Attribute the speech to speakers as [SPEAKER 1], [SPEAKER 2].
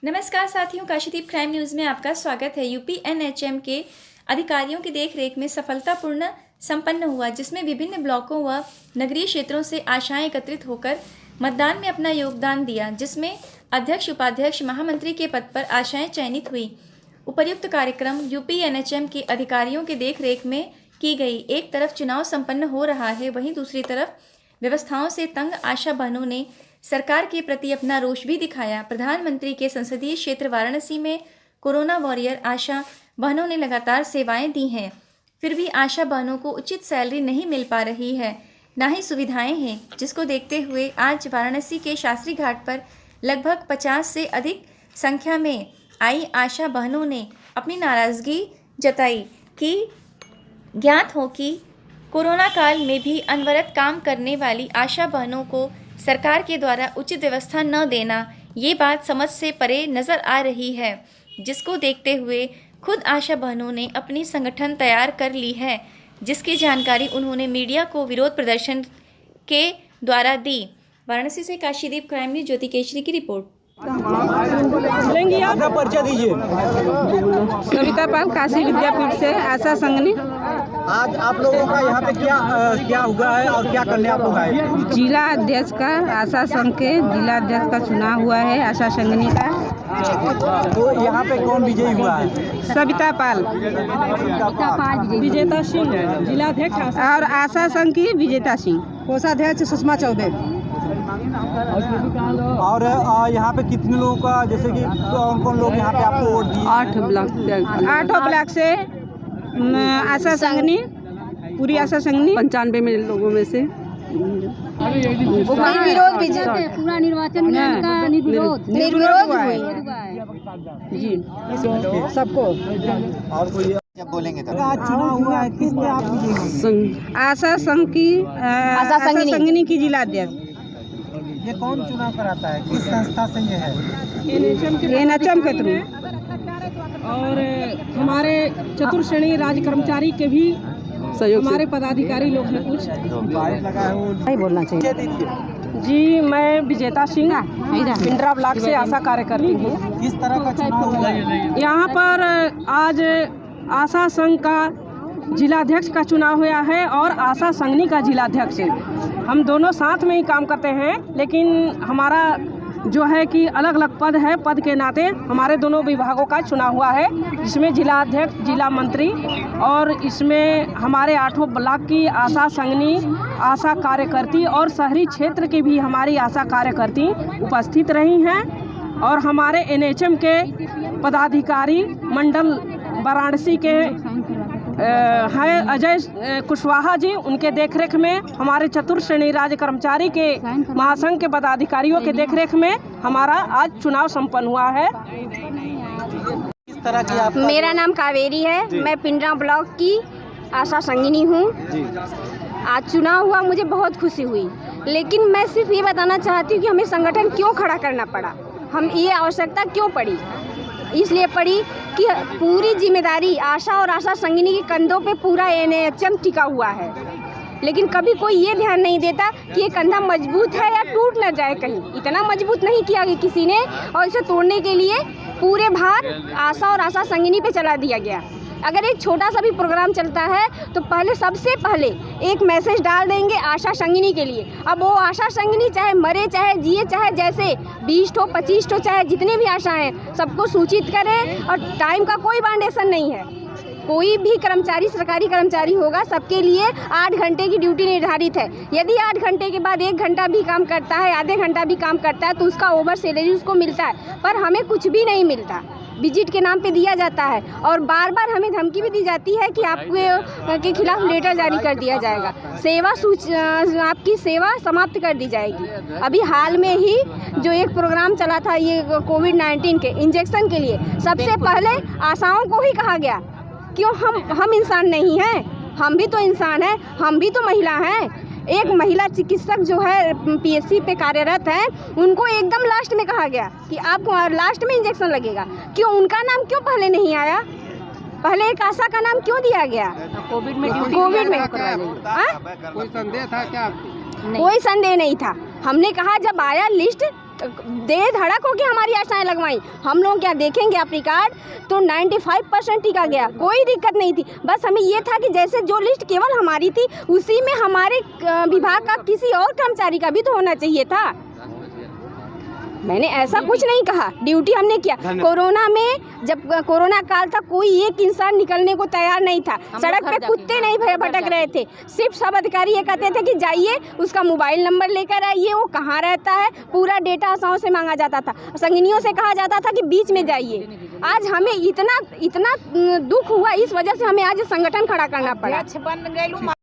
[SPEAKER 1] नमस्कार साथियों, काशीदीप crime news में आपका स्वागत है। यूपी एनएचएम के अधिकारियों की देखरेख में सफलतापूर्ण संपन्न हुआ, जिसमें विभिन्न ब्लॉकों व नगरीय क्षेत्रों से आशाएं एकत्रित होकर मतदान में अपना योगदान दिया, जिसमें अध्यक्ष, उपाध्यक्ष, महामंत्री के पद पर आशाएं चयनित हुई। उपर्युक्त कार्यक्रम यूपी एनएचएम के अधिकारियों के देखरेख में की गई। एक तरफ चुनाव संपन्न हो रहा है, वहीं दूसरी तरफ व्यवस्थाओं से तंग आशा बहनों ने सरकार के प्रति अपना रोष भी दिखाया। प्रधानमंत्री के संसदीय क्षेत्र वाराणसी में कोरोना वॉरियर आशा बहनों ने लगातार सेवाएं दी हैं, फिर भी आशा बहनों को उचित सैलरी नहीं मिल पा रही है, ना ही सुविधाएं हैं, जिसको देखते हुए आज वाराणसी के शास्त्री घाट पर लगभग 50 से अधिक संख्या में आई आशा बहनों ने अपनी नाराज़गी जताई कि ज्ञात हो कि कोरोना काल में भी अनवरत काम करने वाली आशा बहनों को सरकार के द्वारा उचित व्यवस्था न देना, ये बात समझ से परे नज़र आ रही है, जिसको देखते हुए खुद आशा बहनों ने अपनी संगठन तैयार कर ली है, जिसकी जानकारी उन्होंने मीडिया को विरोध प्रदर्शन के द्वारा दी। वाराणसी से काशीदीप क्राइम न्यूज़ ज्योति केशरी की रिपोर्ट।
[SPEAKER 2] लेंगे आप अपना परिचय दीजिए।
[SPEAKER 3] सविता पाल, काशी विद्यापीठ से आशा संघनी।
[SPEAKER 2] आज आप लोगों का यहाँ पे क्या हुआ है और क्या करने आप लोग आए?
[SPEAKER 3] जिला अध्यक्ष का, आशा संघ के जिला अध्यक्ष का चुनाव हुआ है, आशा संघनी का।
[SPEAKER 2] तो यहाँ पे कौन विजयी हुआ है?
[SPEAKER 3] सविता पाल,
[SPEAKER 4] विजेता सिंह जिलाध्यक्ष,
[SPEAKER 3] और आशा संघ की विजेता सिंह,
[SPEAKER 4] कोषाध्यक्ष सुषमा चौबे।
[SPEAKER 2] और यहाँ पे कितने लोगों का, जैसे कि कौन कौन लोग यहाँ पे आपको वोट दिए?
[SPEAKER 3] 8 ब्लॉक से आशा संघनी, पूरी आशा संघनी
[SPEAKER 4] 95 में लोगों में से
[SPEAKER 3] विरोध
[SPEAKER 4] पूरा निर्वाचन में उनका निर्विरोध
[SPEAKER 3] हुआ है
[SPEAKER 4] जी
[SPEAKER 3] सबको।
[SPEAKER 2] और कोई जब बोलेंगे तो आज चुनाव हुआ है, किस पे आप विजयी?
[SPEAKER 3] आशा संघ की, आशा संघनी की जिला अध्यक्ष।
[SPEAKER 2] ये कौन चुनाव कराता है, किस संस्था से ये है?
[SPEAKER 3] एनएचएम के थ्रू।
[SPEAKER 4] और हमारे चतुर्थ श्रेणी राज्य कर्मचारी के भी सहयोग, हमारे पदाधिकारी लोग हैं कुछ।
[SPEAKER 3] नहीं बोलना चाहिए।
[SPEAKER 4] जी, मैं विजेता सिंह, पिंडरा ब्लॉक से आशा कार्यकर्ती हूँ।
[SPEAKER 2] किस तरह का चुनाव हुआ है?
[SPEAKER 4] यहाँ पर आज आशा संघ का जिलाध्यक्ष का चुनाव हुआ है और आशा संघनी का जिलाध्यक्ष। हम दोनों साथ में ही काम करते हैं, लेकिन हमारा जो है कि अलग अलग पद है। पद के नाते हमारे दोनों विभागों का चुनाव हुआ है, जिसमें जिला अध्यक्ष, जिला मंत्री, और इसमें हमारे 8 ब्लॉक की आशा संघनी, आशा कार्यकर्ती और शहरी क्षेत्र की भी हमारी आशा कार्यकर्ती उपस्थित रही हैं। और हमारे एनएचएम के पदाधिकारी मंडल वाराणसी के हैं अजय कुशवाहा जी, उनके देखरेख में, हमारे चतुर्थ श्रेणी राज्य कर्मचारी के महासंघ के पदाधिकारियों के देखरेख में हमारा आज चुनाव संपन्न हुआ है।
[SPEAKER 2] किस तरह की आप?
[SPEAKER 5] मेरा नाम कावेरी है, मैं पिंडरा ब्लॉक की आशा संघनी हूँ। आज चुनाव हुआ, मुझे बहुत खुशी हुई, लेकिन मैं सिर्फ ये बताना चाहती हूँ कि हमें संगठन क्यों खड़ा करना पड़ा, हम ये आवश्यकता क्यों पड़ी। इसलिए पड़ी कि पूरी जिम्मेदारी आशा और आशा संघनी के कंधों पे पूरा एनएचएम टिका हुआ है, लेकिन कभी कोई ये ध्यान नहीं देता कि ये कंधा मजबूत है या टूट न जाए कहीं। इतना मजबूत नहीं किया गया किसी ने, और इसे तोड़ने के लिए पूरे भार आशा और आशा संघनी पे चला दिया गया। अगर एक छोटा सा भी प्रोग्राम चलता है तो पहले, सबसे पहले एक मैसेज डाल देंगे आशा संघनी के लिए। अब वो आशा संघनी चाहे मरे, चाहे जिए, चाहे जैसे 20 ठो 25 ठो, चाहे जितने भी आशा हैं, सबको सूचित करें। और टाइम का कोई बाउंडेशन नहीं है, कोई भी कर्मचारी, सरकारी कर्मचारी होगा, सबके लिए 8 घंटे की ड्यूटी निर्धारित है। यदि 8 घंटे के बाद 1 घंटा भी काम करता है, आधे घंटा भी काम करता है, तो उसका ओवर सैलरी उसको मिलता है, पर हमें कुछ भी नहीं मिलता। विजिट के नाम पे दिया जाता है, और बार बार हमें धमकी भी दी जाती है कि आपके खिलाफ लेटर जारी कर दिया जाएगा, आपकी सेवा समाप्त कर दी जाएगी। अभी हाल में ही जो एक प्रोग्राम चला था, ये कोविड-19 के इंजेक्शन के लिए, सबसे पहले आशाओं को ही कहा गया, क्यों हम इंसान नहीं हैं? हम भी तो इंसान हैं, हम भी तो महिला हैं। एक महिला चिकित्सक जो है पीएससी पे कार्यरत है, उनको एकदम लास्ट में कहा गया कि आपको लास्ट में इंजेक्शन लगेगा। क्यों उनका नाम क्यों पहले नहीं आया? पहले एक आशा का नाम क्यों दिया गया? कोविड में कोई संदेह था क्या? कोई संदेह नहीं था। हमने कहा जब आया लिस्ट दे धड़क होकर हमारी आशाएं लगवाई। हम लोग क्या देखेंगे आप रिकॉर्ड, तो 95% टिका गया, कोई दिक्कत नहीं थी। बस हमें ये था कि जैसे जो लिस्ट केवल हमारी थी उसी में हमारे विभाग का किसी और कर्मचारी का भी तो होना चाहिए था। मैंने ऐसा कुछ नहीं कहा, ड्यूटी हमने किया। कोरोना में जब कोरोना काल था कोई एक इंसान निकलने को तैयार नहीं था, सड़क पे कुत्ते नहीं भटक रहे थे। सिर्फ सब अधिकारी ये कहते थे कि जाइए उसका मोबाइल नंबर लेकर आइए, वो कहाँ रहता है, पूरा डेटा आशाओं से मांगा जाता था, संगिनियों से कहा जाता था कि बीच में जाइए। आज हमें इतना दुख हुआ, इस वजह से हमें आज संगठन खड़ा करना पड़ा।